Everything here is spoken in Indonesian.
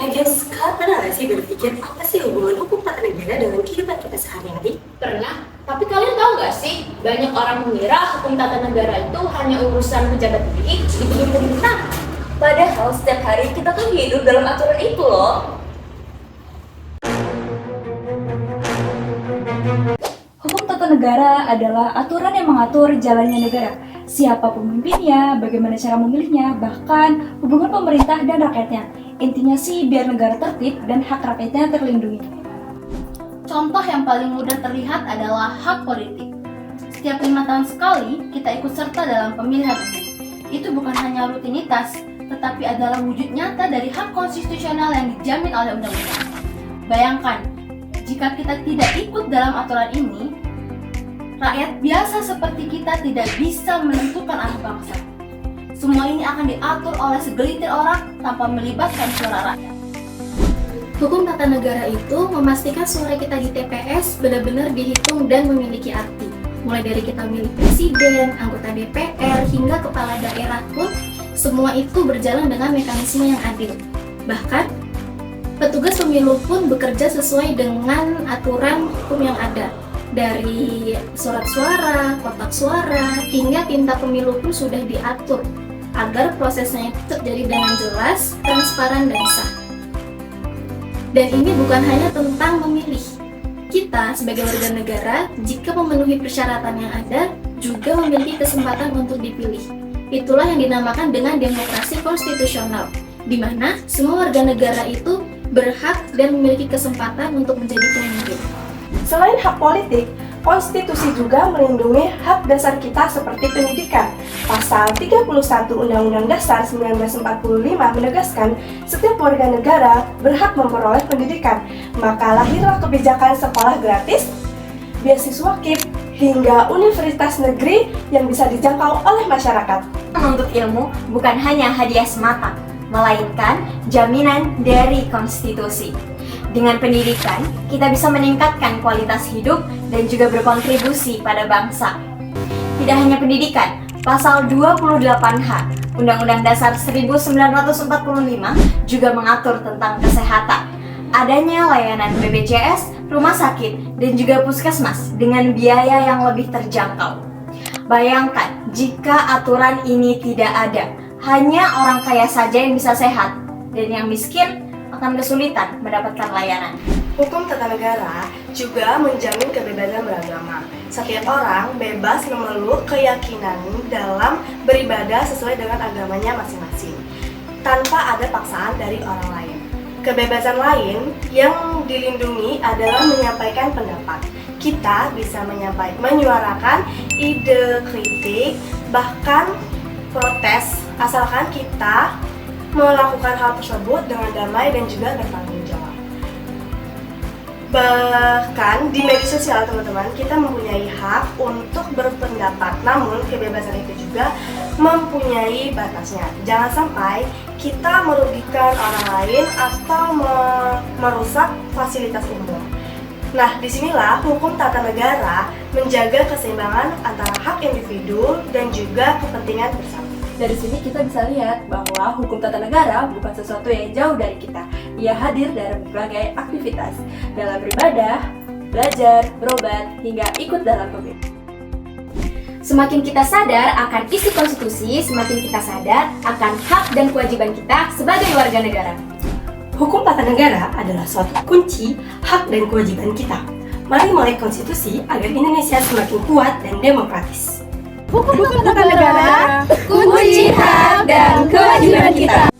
Guys, kalian pernah nggak sih berpikir apa sih hubungan hukum tata negara dengan kehidupan kita sehari-hari? Pernah, tapi kalian tahu nggak sih, banyak orang mengira hukum tata negara itu hanya urusan pejabat tinggi di gedung pemerintah. Padahal setiap hari kita tuh hidup dalam aturan itu loh. Hukum tata negara adalah aturan yang mengatur jalannya negara. Siapa pemimpinnya, bagaimana cara memilihnya, bahkan hubungan pemerintah dan rakyatnya. Intinya sih biar negara tertib dan hak rakyatnya terlindungi. Contoh yang paling mudah terlihat adalah hak politik. Setiap 5 tahun sekali, kita ikut serta dalam pemilihan umum. Itu bukan hanya rutinitas, tetapi adalah wujud nyata dari hak konstitusional yang dijamin oleh undang-undang. Bayangkan, jika kita tidak ikut dalam aturan ini, rakyat biasa seperti kita tidak bisa menentukan arah bangsa. Semua ini akan diatur oleh segelintir orang tanpa melibatkan suara rakyat. Hukum tata negara itu memastikan suara kita di TPS benar-benar dihitung dan memiliki arti. Mulai dari kita memilih presiden, anggota DPR, hingga kepala daerah pun, semua itu berjalan dengan mekanisme yang adil. Bahkan, petugas pemilu pun bekerja sesuai dengan aturan hukum yang ada. Dari surat suara, kotak suara, hingga tinta pemilu pun sudah diatur agar prosesnya itu terjadi dengan jelas, transparan, dan sah. Dan ini bukan hanya tentang memilih. Kita sebagai warga negara, jika memenuhi persyaratan yang ada, juga memiliki kesempatan untuk dipilih. Itulah yang dinamakan dengan demokrasi konstitusional, di mana semua warga negara itu berhak dan memiliki kesempatan untuk menjadi pemimpin. Selain hak politik, konstitusi juga melindungi hak dasar kita seperti pendidikan. Pasal 31 Undang-Undang Dasar 1945 menegaskan setiap warga negara berhak memperoleh pendidikan. Maka lahirlah kebijakan sekolah gratis, beasiswa KIP, hingga universitas negeri yang bisa dijangkau oleh masyarakat. Menuntut ilmu bukan hanya hadiah semata, melainkan jaminan dari konstitusi. Dengan pendidikan, kita bisa meningkatkan kualitas hidup dan juga berkontribusi pada bangsa. Tidak hanya pendidikan, pasal 28H Undang-Undang Dasar 1945 juga mengatur tentang kesehatan. Adanya layanan BPJS, rumah sakit, dan juga puskesmas dengan biaya yang lebih terjangkau. Bayangkan jika aturan ini tidak ada, hanya orang kaya saja yang bisa sehat, dan yang miskin akan kesulitan mendapatkan layanan. Hukum tata negara juga menjamin kebebasan beragama. Setiap orang bebas memeluk keyakinan dalam beribadah sesuai dengan agamanya masing-masing, tanpa ada paksaan dari orang lain. Kebebasan lain yang dilindungi adalah menyampaikan pendapat. Kita bisa menyuarakan ide kritik, bahkan protes, asalkan kita melakukan hal tersebut dengan damai dan juga bertanggung jawab. Bahkan di media sosial teman-teman, kita mempunyai hak untuk berpendapat, namun kebebasan itu juga mempunyai batasnya. Jangan sampai kita merugikan orang lain atau merusak fasilitas umum. Nah, disinilah hukum tata negara menjaga keseimbangan antara hak individu dan juga kepentingan bersama. Dari sini kita bisa lihat bahwa hukum tata negara bukan sesuatu yang jauh dari kita. Ia hadir dalam berbagai aktivitas, dalam beribadah, belajar, berobat, hingga ikut dalam pemilu. Semakin kita sadar akan isi konstitusi, semakin kita sadar akan hak dan kewajiban kita sebagai warga negara. Hukum tata negara adalah suatu kunci hak dan kewajiban kita. Mari melek konstitusi agar Indonesia semakin kuat dan demokratis. Hukum tata negara, Kunci hak dan kewajiban kita.